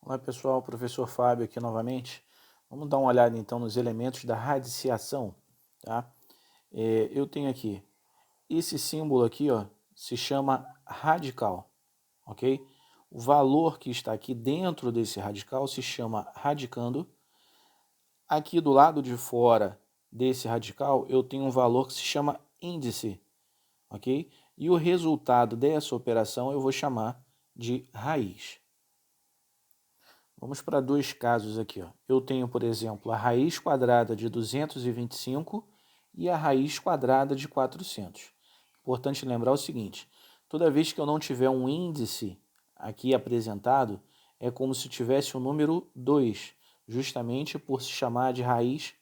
Olá pessoal, professor Fábio aqui novamente. Vamos dar uma olhada então nos elementos da radiciação, tá? Eu tenho aqui, esse símbolo aqui, ó, se chama radical, ok? O valor que está aqui dentro desse radical se chama radicando. Aqui do lado de fora desse radical eu tenho um valor que se chama índice, ok? E o resultado dessa operação eu vou chamar de raiz. Vamos para dois casos aqui, ó. Eu tenho, por exemplo, a raiz quadrada de 225 e a raiz quadrada de 400. Importante lembrar o seguinte, toda vez que eu não tiver um índice aqui apresentado, é como se tivesse o número 2, justamente por se chamar de raiz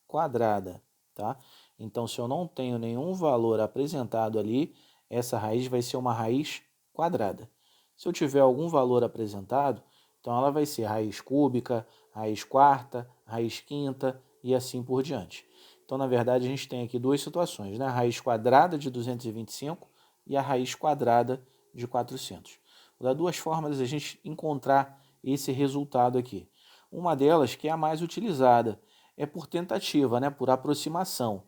quadrada, tá? Então, se eu não tenho nenhum valor apresentado ali, essa raiz vai ser uma raiz quadrada. Se eu tiver algum valor apresentado, então ela vai ser raiz cúbica, raiz quarta, raiz quinta e assim por diante. Então, na verdade, a gente tem aqui duas situações, né? A raiz quadrada de 225 e a raiz quadrada de 400. Vou dar duas formas de a gente encontrar esse resultado aqui. Uma delas, que é a mais utilizada, é por tentativa, né? Por aproximação.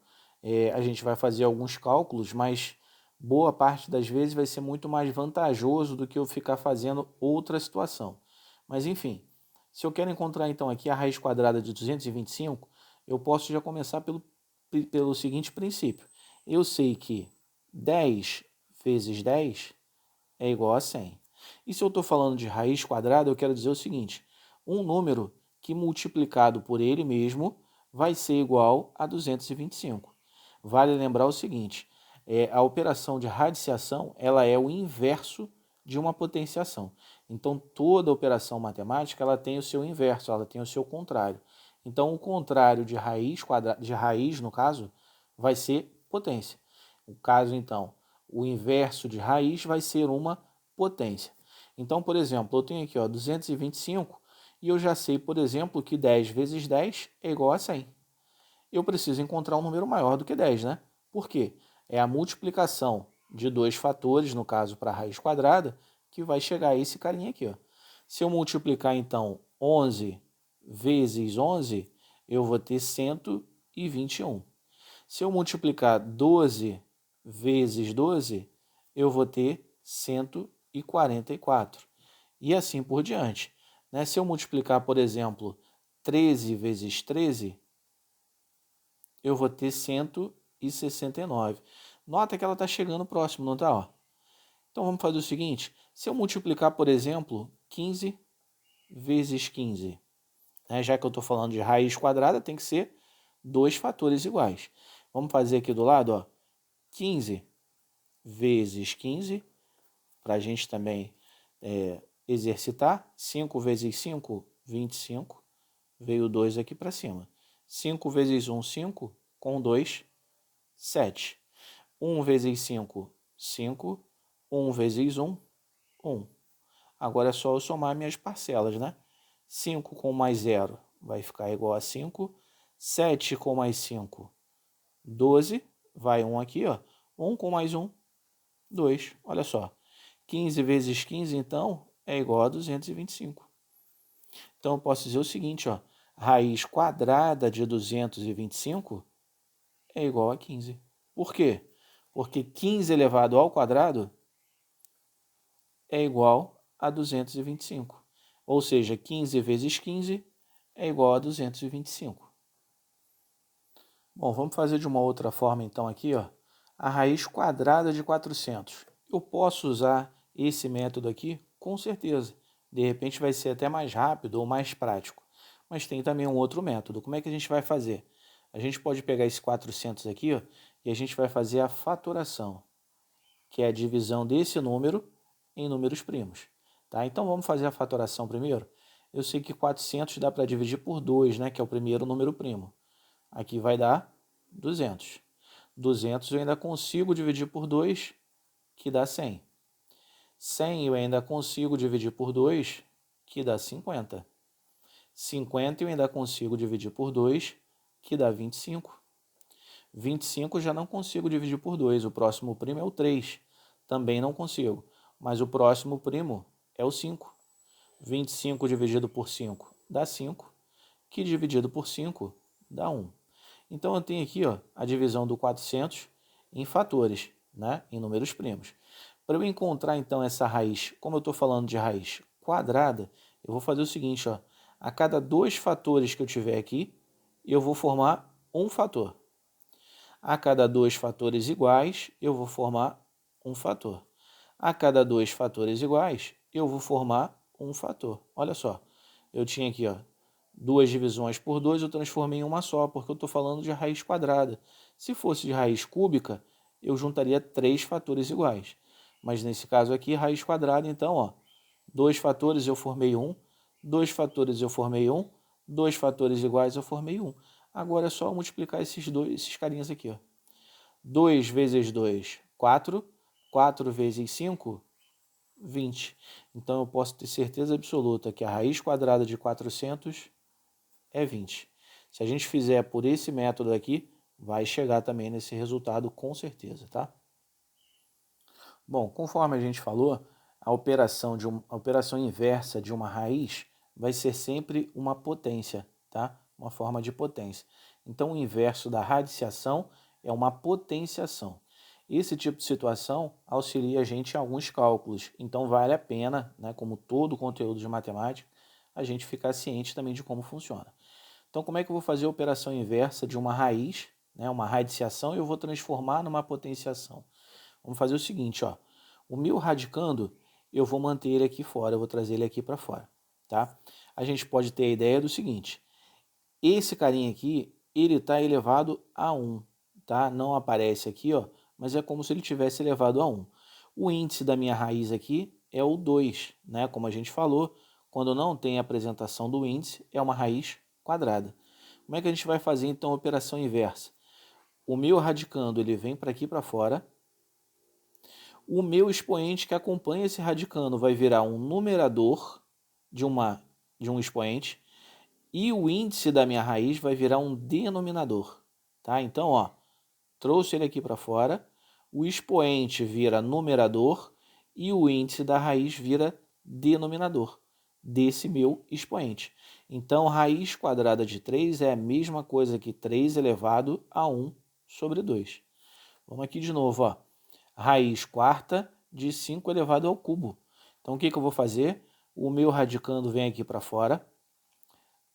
A gente vai fazer alguns cálculos, mas boa parte das vezes vai ser muito mais vantajoso do que eu ficar fazendo outra situação. Mas enfim, se eu quero encontrar então aqui a raiz quadrada de 225, eu posso já começar pelo seguinte princípio. Eu sei que 10 vezes 10 é igual a 100. E se eu estou falando de raiz quadrada, eu quero dizer o seguinte, um número que multiplicado por ele mesmo vai ser igual a 225. Vale lembrar o seguinte, a operação de radiciação ela é o inverso de uma potenciação. Então, toda operação matemática ela tem o seu inverso, ela tem o seu contrário. Então, o contrário de raiz, no caso, vai ser potência. O caso, então, o inverso de raiz vai ser uma potência. Então, por exemplo, eu tenho aqui ó, 225 e eu já sei, por exemplo, que 10 vezes 10 é igual a 100. Eu preciso encontrar um número maior do que 10, né? Por quê? É a multiplicação de dois fatores, no caso para a raiz quadrada, que vai chegar a esse carinha aqui. Ó. Se eu multiplicar, então, 11 vezes 11, eu vou ter 121. Se eu multiplicar 12 vezes 12, eu vou ter 144. E assim por diante. Né? Se eu multiplicar, por exemplo, 13 vezes 13, eu vou ter 169. Nota que ela está chegando próximo, não está? Ó. Então vamos fazer o seguinte, se eu multiplicar, por exemplo, 15 vezes 15, né, já que eu estou falando de raiz quadrada, tem que ser dois fatores iguais. Vamos fazer aqui do lado, ó, 15 vezes 15, para a gente também exercitar. 5 vezes 5, 25. Veio 2 aqui para cima. 5 vezes 1, 5. Com 2, 7. 1 vezes 5, 5. 1 vezes 1, 1. Agora é só eu somar minhas parcelas, né? 5 com mais 0 vai ficar igual a 5. 7 com mais 5, 12. Vai 1 aqui, ó. 1 com mais 1, 2. Olha só. 15 vezes 15, então, é igual a 225. Então, eu posso dizer o seguinte, ó. Raiz quadrada de 225 é igual a 15. Por quê? Porque 15 elevado ao quadrado é igual a 225. Ou seja, 15 vezes 15 é igual a 225. Bom, vamos fazer de uma outra forma então aqui, ó. A raiz quadrada de 400. Eu posso usar esse método aqui? Com certeza. De repente vai ser até mais rápido ou mais prático. Mas tem também um outro método. Como é que a gente vai fazer? A gente pode pegar esse 400 aqui, ó, e a gente vai fazer a fatoração, que é a divisão desse número em números primos. Tá? Então vamos fazer a fatoração primeiro. Eu sei que 400 dá para dividir por 2, né, que é o primeiro número primo. Aqui vai dar 200. 200 eu ainda consigo dividir por 2, que dá 100. 100 eu ainda consigo dividir por 2, que dá 50. 50 eu ainda consigo dividir por 2, que dá 25. 25 eu já não consigo dividir por 2, o próximo primo é o 3. Também não consigo, mas o próximo primo é o 5. 25 dividido por 5 dá 5, que dividido por 5 dá 1. Então eu tenho aqui ó, a divisão do 400 em fatores, né? Em números primos. Para eu encontrar então essa raiz, como eu estou falando de raiz quadrada, eu vou fazer o seguinte, ó, a cada 2 fatores que eu tiver aqui, eu vou formar um fator. A cada 2 fatores iguais, eu vou formar um fator. A cada 2 fatores iguais, eu vou formar um fator. Olha só, eu tinha aqui ó, 2 divisões por 2, eu transformei em uma só, porque eu estou falando de raiz quadrada. Se fosse de raiz cúbica, eu juntaria 3 fatores iguais. Mas nesse caso aqui, raiz quadrada, então, ó, 2 fatores eu formei 1, 2 fatores eu formei 1, 2 fatores iguais eu formei 1. Agora é só multiplicar esses carinhas aqui, ó. 2 vezes 2, 4. 4 vezes 5, 20. Então eu posso ter certeza absoluta que a raiz quadrada de 400 é 20. Se a gente fizer por esse método aqui, vai chegar também nesse resultado com certeza, tá? Bom, conforme a gente falou, a operação inversa de uma raiz vai ser sempre uma potência, tá? Uma forma de potência. Então o inverso da radiciação é uma potenciação. Esse tipo de situação auxilia a gente em alguns cálculos, então vale a pena, né, como todo o conteúdo de matemática, a gente ficar ciente também de como funciona. Então, como é que eu vou fazer a operação inversa de uma raiz, né, uma radiciação, e eu vou transformar numa potenciação? Vamos fazer o seguinte, ó, o meu radicando, eu vou manter ele aqui fora, eu vou trazer ele aqui para fora, tá? A gente pode ter a ideia do seguinte, esse carinha aqui, ele está elevado a 1, tá? Não aparece aqui, ó, mas é como se ele tivesse elevado a 1. O índice da minha raiz aqui é o 2, né? Como a gente falou, quando não tem apresentação do índice, é uma raiz quadrada. Como é que a gente vai fazer então a operação inversa? O meu radicando, ele vem para aqui para fora. O meu expoente que acompanha esse radicando vai virar um numerador de um expoente. E o índice da minha raiz vai virar um denominador, tá? Então, ó, trouxe ele aqui para fora, o expoente vira numerador e o índice da raiz vira denominador desse meu expoente. Então, raiz quadrada de 3 é a mesma coisa que 3 elevado a 1 sobre 2. Vamos aqui de novo, ó. Raiz quarta de 5 elevado ao cubo. Então, o que eu vou fazer? O meu radicando vem aqui para fora.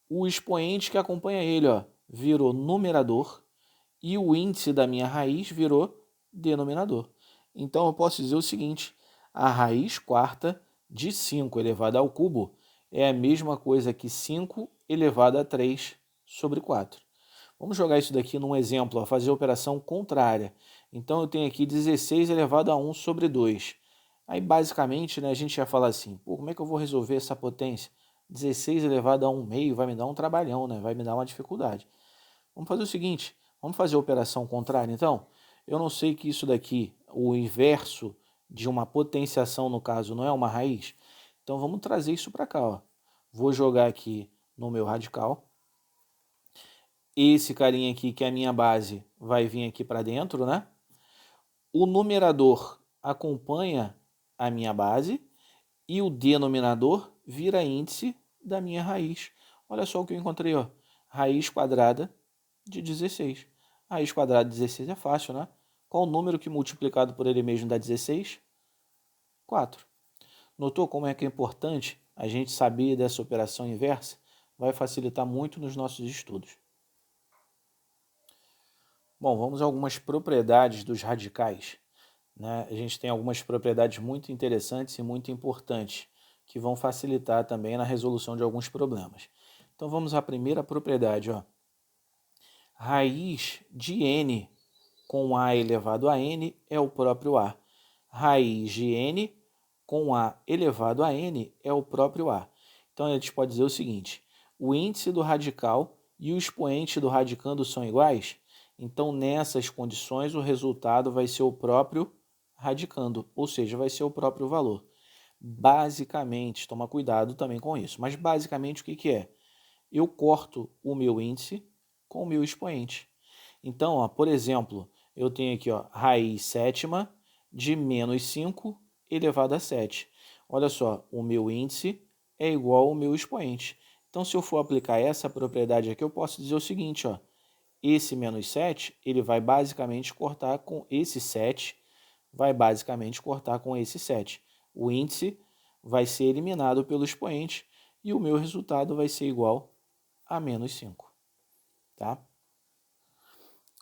O expoente que acompanha ele, ó, virou numerador e o índice da minha raiz virou denominador. Então eu posso dizer o seguinte, a raiz quarta de 5 elevado ao cubo é a mesma coisa que 5 elevado a 3 sobre 4. Vamos jogar isso daqui num exemplo, ó, fazer a operação contrária. Então eu tenho aqui 16 elevado a 1 sobre 2. Aí basicamente, né, a gente ia falar assim, pô, como é que eu vou resolver essa potência? 16 elevado a 1 meio vai me dar um trabalhão, né? Vai me dar uma dificuldade. Vamos fazer o seguinte, vamos fazer a operação contrária então? Eu não sei que isso daqui, o inverso de uma potenciação no caso, não é uma raiz? Então vamos trazer isso para cá, ó. Vou jogar aqui no meu radical. Esse carinha aqui, que é a minha base, vai vir aqui para dentro, né? O numerador acompanha a minha base e o denominador vira índice da minha raiz. Olha só o que eu encontrei, ó. Raiz quadrada de 16. Raiz quadrada de 16 é fácil, né? Qual o número que multiplicado por ele mesmo dá 16? 4. Notou como é que é importante a gente saber dessa operação inversa? Vai facilitar muito nos nossos estudos. Bom, vamos a algumas propriedades dos radicais, né? A gente tem algumas propriedades muito interessantes e muito importantes que vão facilitar também na resolução de alguns problemas. Então vamos à primeira propriedade, ó. Raiz de n com a elevado a n é o próprio a. Raiz de n com a elevado a n é o próprio a. Então a gente pode dizer o seguinte, o índice do radical e o expoente do radicando são iguais, então nessas condições o resultado vai ser o próprio radicando, ou seja, vai ser o próprio valor. Basicamente, toma cuidado também com isso, mas basicamente o que é? Eu corto o meu índice com o meu expoente. Então, ó, por exemplo, eu tenho aqui ó, raiz sétima de menos 5 elevado a 7. Olha só, o meu índice é igual ao meu expoente. Então, se eu for aplicar essa propriedade aqui, eu posso dizer o seguinte, ó, esse menos 7, ele vai basicamente cortar com esse 7, vai basicamente cortar com esse 7. O índice vai ser eliminado pelo expoente e o meu resultado vai ser igual a menos 5. Tá?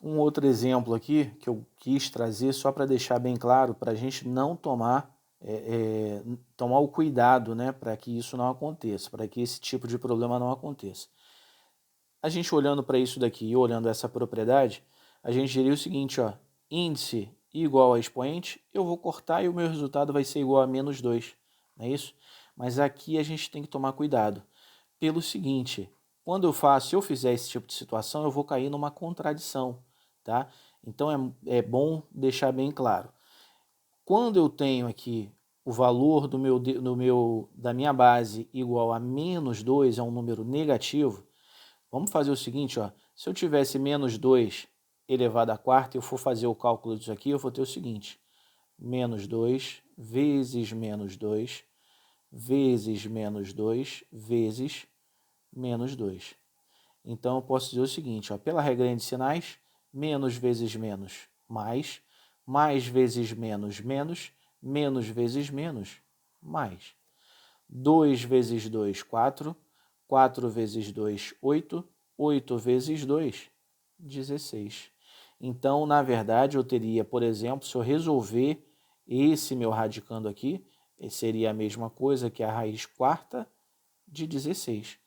Um outro exemplo aqui que eu quis trazer só para deixar bem claro, para a gente não tomar o cuidado, né, para que isso não aconteça, para que esse tipo de problema não aconteça. A gente olhando para isso daqui e olhando essa propriedade, a gente diria o seguinte, ó, índice igual a expoente, eu vou cortar e o meu resultado vai ser igual a menos 2, não é isso? Mas aqui a gente tem que tomar cuidado, pelo seguinte, se eu fizer esse tipo de situação, eu vou cair numa contradição, tá? Então é bom deixar bem claro. Quando eu tenho aqui o valor da minha base igual a menos 2, é um número negativo, vamos fazer o seguinte, ó, se eu tivesse menos 2 elevado à quarta e eu for fazer o cálculo disso aqui, eu vou ter o seguinte, menos 2 vezes menos 2 vezes menos 2 vezes menos 2. Então, eu posso dizer o seguinte, ó, pela regrinha de sinais, menos vezes menos, mais vezes menos, menos vezes menos, mais. 2 vezes 2, 4, 4 vezes 2, 8, 8 vezes 2, 16. Então, na verdade, eu teria, por exemplo, se eu resolver esse meu radicando aqui, seria a mesma coisa que a raiz quarta de 16.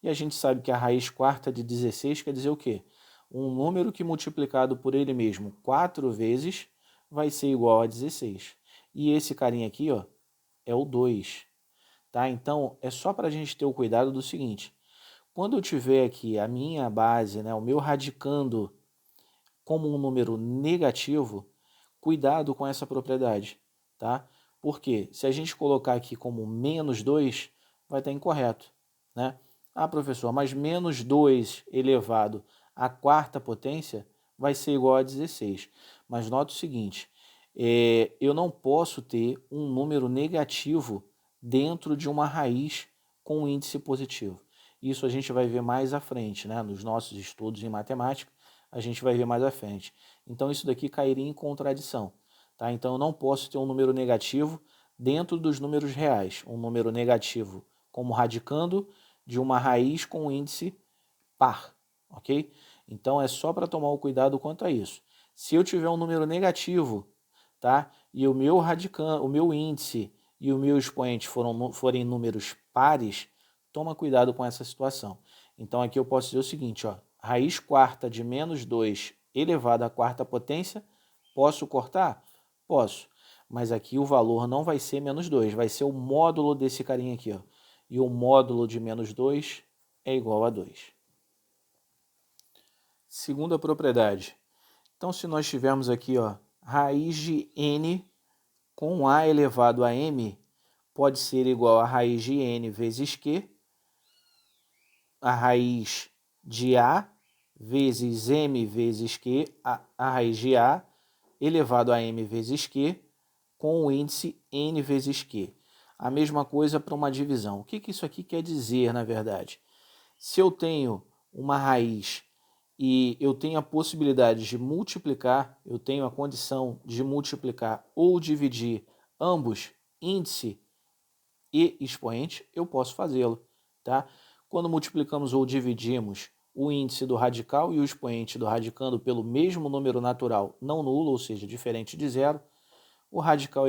E a gente sabe que a raiz quarta de 16 quer dizer o quê? Um número que multiplicado por ele mesmo 4 vezes vai ser igual a 16. E esse carinha aqui, ó, é o 2. Tá? Então, é só para a gente ter o cuidado do seguinte. Quando eu tiver aqui a minha base, né, o meu radicando como um número negativo, cuidado com essa propriedade. Tá? Porque se a gente colocar aqui como menos 2, vai estar incorreto. Né? Ah, professor, mas menos 2 elevado à quarta potência vai ser igual a 16. Mas note o seguinte, eu não posso ter um número negativo dentro de uma raiz com um índice positivo. Isso a gente vai ver mais à frente, né? Nos nossos estudos em matemática, a gente vai ver mais à frente. Então isso daqui cairia em contradição. Tá? Então eu não posso ter um número negativo dentro dos números reais. Um número negativo como radicando de uma raiz com índice par. Ok? Então é só para tomar o cuidado quanto a isso. Se eu tiver um número negativo, tá? E o meu radicando, o meu índice e o meu expoente forem números pares, toma cuidado com essa situação. Então aqui eu posso dizer o seguinte, ó, raiz quarta de menos 2 elevado à quarta potência, posso cortar? Posso, mas aqui o valor não vai ser menos 2, vai ser o módulo desse carinha aqui, ó. E o módulo de menos 2 é igual a 2. Segunda propriedade. Então, se nós tivermos aqui, ó, raiz de n com a elevado a m, pode ser igual a raiz de n vezes q, a raiz de a vezes m vezes q, a raiz de a elevado a m vezes q, com o índice n vezes q. A mesma coisa para uma divisão. O que isso aqui quer dizer, na verdade? Se eu tenho uma raiz e eu tenho a possibilidade de multiplicar, eu tenho a condição de multiplicar ou dividir ambos, índice e expoente, eu posso fazê-lo. Tá? Quando multiplicamos ou dividimos o índice do radical e o expoente do radicando pelo mesmo número natural não nulo, ou seja, diferente de zero, o radical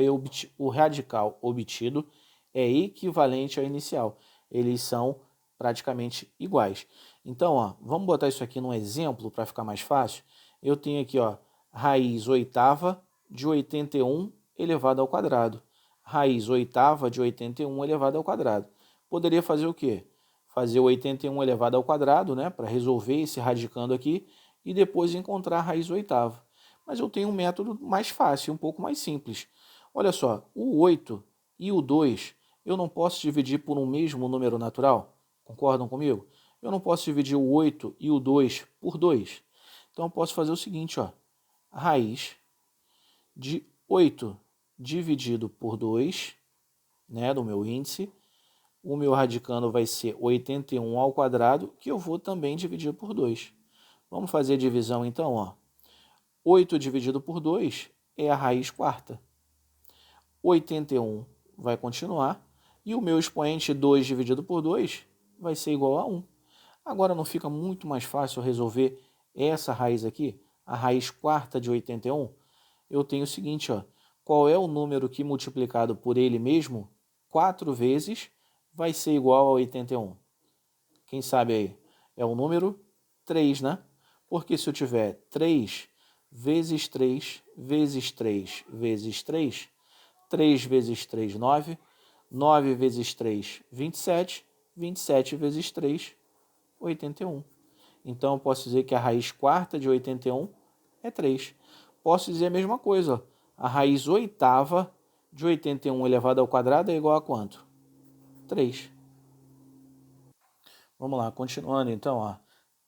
obtido é equivalente ao inicial. Eles são praticamente iguais. Então, ó, vamos botar isso aqui num exemplo para ficar mais fácil. Eu tenho aqui, ó, raiz oitava de 81 elevado ao quadrado. Raiz oitava de 81 elevado ao quadrado. Poderia fazer o quê? Fazer o 81 elevado ao quadrado, né, para resolver esse radicando aqui, e depois encontrar a raiz oitava. Mas eu tenho um método mais fácil, um pouco mais simples. Olha só, o 8 e o 2 eu não posso dividir por um mesmo número natural? Concordam comigo? Eu não posso dividir o 8 e o 2 por 2. Então eu posso fazer o seguinte, ó. Raiz de 8 dividido por 2, né, do meu índice, o meu radicando vai ser 81 ao quadrado, que eu vou também dividir por 2. Vamos fazer a divisão então, ó. 8 dividido por 2 é a raiz quarta. 81 vai continuar, e o meu expoente 2 dividido por 2 vai ser igual a 1. Agora não fica muito mais fácil resolver essa raiz aqui, a raiz quarta de 81? Eu tenho o seguinte, ó, qual é o número que multiplicado por ele mesmo 4 vezes vai ser igual a 81? Quem sabe aí? É o número 3, né? Porque se eu tiver 3 vezes 3 vezes 3 vezes 3, 3 vezes 3, 9, 9 vezes 3, 27, 27 vezes 3, 81. Então, eu posso dizer que a raiz quarta de 81 é 3. Posso dizer a mesma coisa, ó. A raiz oitava de 81 elevado ao quadrado é igual a quanto? 3. Vamos lá, continuando então, ó.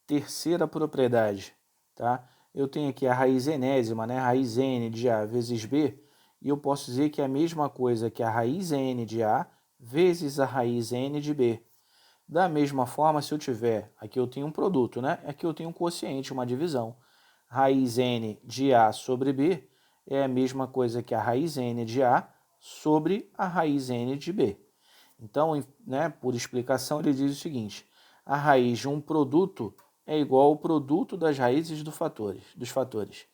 Terceira propriedade, tá? Eu tenho aqui a raiz enésima, né? Raiz n de a vezes b, e eu posso dizer que é a mesma coisa que a raiz n de a vezes a raiz n de b. Da mesma forma, se eu tiver, aqui eu tenho um produto, né? Aqui eu tenho um quociente, uma divisão. Raiz n de a sobre b é a mesma coisa que a raiz n de a sobre a raiz n de b. Então, né, por explicação, ele diz o seguinte: a raiz de um produto é igual ao produto das raízes dos fatores.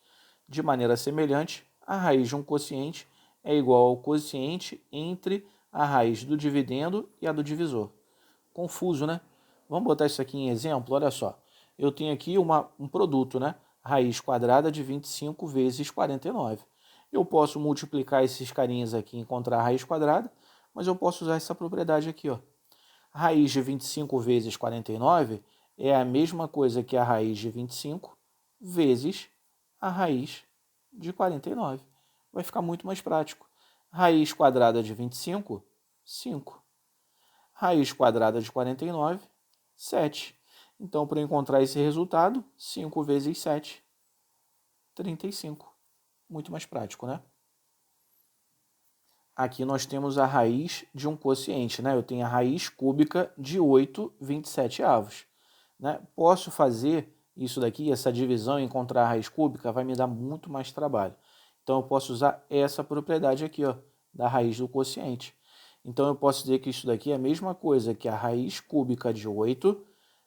De maneira semelhante, a raiz de um quociente é igual ao quociente entre a raiz do dividendo e a do divisor. Confuso, né? Vamos botar isso aqui em exemplo? Olha só. Eu tenho aqui um produto, né? Raiz quadrada de 25 vezes 49. Eu posso multiplicar esses carinhas aqui e encontrar a raiz quadrada, mas eu posso usar essa propriedade aqui, ó. Raiz de 25 vezes 49 é a mesma coisa que a raiz de 25 vezes a raiz de 49. Vai ficar muito mais prático. Raiz quadrada de 25, 5. Raiz quadrada de 49, 7. Então, para encontrar esse resultado, 5 vezes 7, 35. Muito mais prático, né? Aqui nós temos a raiz de um quociente, né? Eu tenho a raiz cúbica de 8/27. Né? Posso fazer isso daqui, essa divisão, encontrar a raiz cúbica, vai me dar muito mais trabalho. Então, eu posso usar essa propriedade aqui, ó, da raiz do quociente. Então, eu posso dizer que isso daqui é a mesma coisa que a raiz cúbica de 8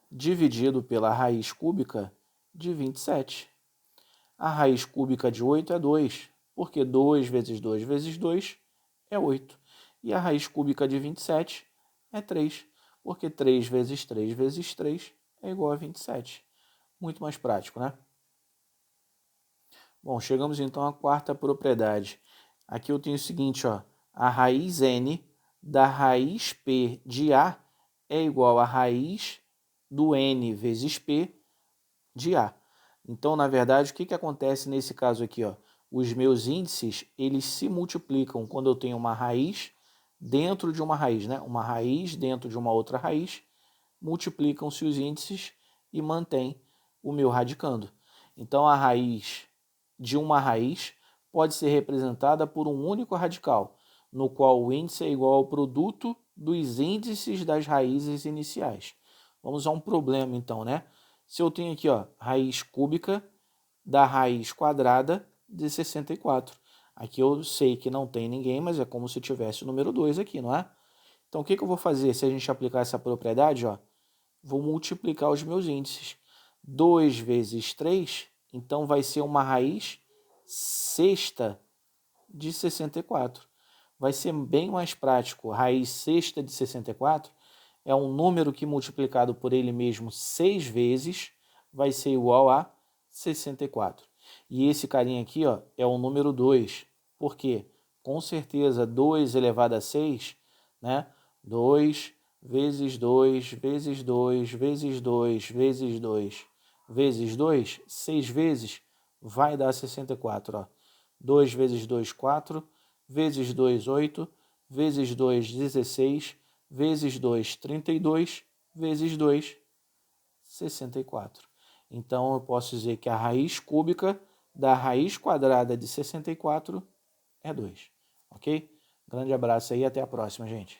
dividido pela raiz cúbica de 27. A raiz cúbica de 8 é 2, porque 2 vezes 2 vezes 2 é 8. E a raiz cúbica de 27 é 3, porque 3 vezes 3 vezes 3 é igual a 27. Muito mais prático, né? Bom, chegamos então à quarta propriedade. Aqui eu tenho o seguinte, ó, a raiz n da raiz p de a é igual a raiz do n vezes p de a. Então, na verdade, o que acontece nesse caso aqui, ó? Os meus índices, eles se multiplicam quando eu tenho uma raiz dentro de uma raiz, né? Uma raiz dentro de uma outra raiz, multiplicam-se os índices e mantém o meu radicando. Então, a raiz de uma raiz pode ser representada por um único radical, no qual o índice é igual ao produto dos índices das raízes iniciais. Vamos a um problema, então, né? Se eu tenho aqui, ó, raiz cúbica da raiz quadrada de 64. Aqui eu sei que não tem ninguém, mas é como se tivesse o número 2 aqui, não é? Então, o que eu vou fazer se a gente aplicar essa propriedade? Ó, vou multiplicar os meus índices. 2 vezes 3, então vai ser uma raiz sexta de 64. Vai ser bem mais prático. Raiz sexta de 64 é um número que multiplicado por ele mesmo 6 vezes vai ser igual a 64. E esse carinha aqui, ó, é o número 2. Por quê? Com certeza 2 elevado a 6, né? 2 vezes 2 vezes 2 vezes 2 vezes 2 vezes 2, 6 vezes, vai dar 64. Ó. 2 vezes 2, 4, vezes 2, 8, vezes 2, 16, vezes 2, 32, vezes 2, 64. Então, eu posso dizer que a raiz cúbica da raiz quadrada de 64 é 2. Ok? Grande abraço aí e até a próxima, gente.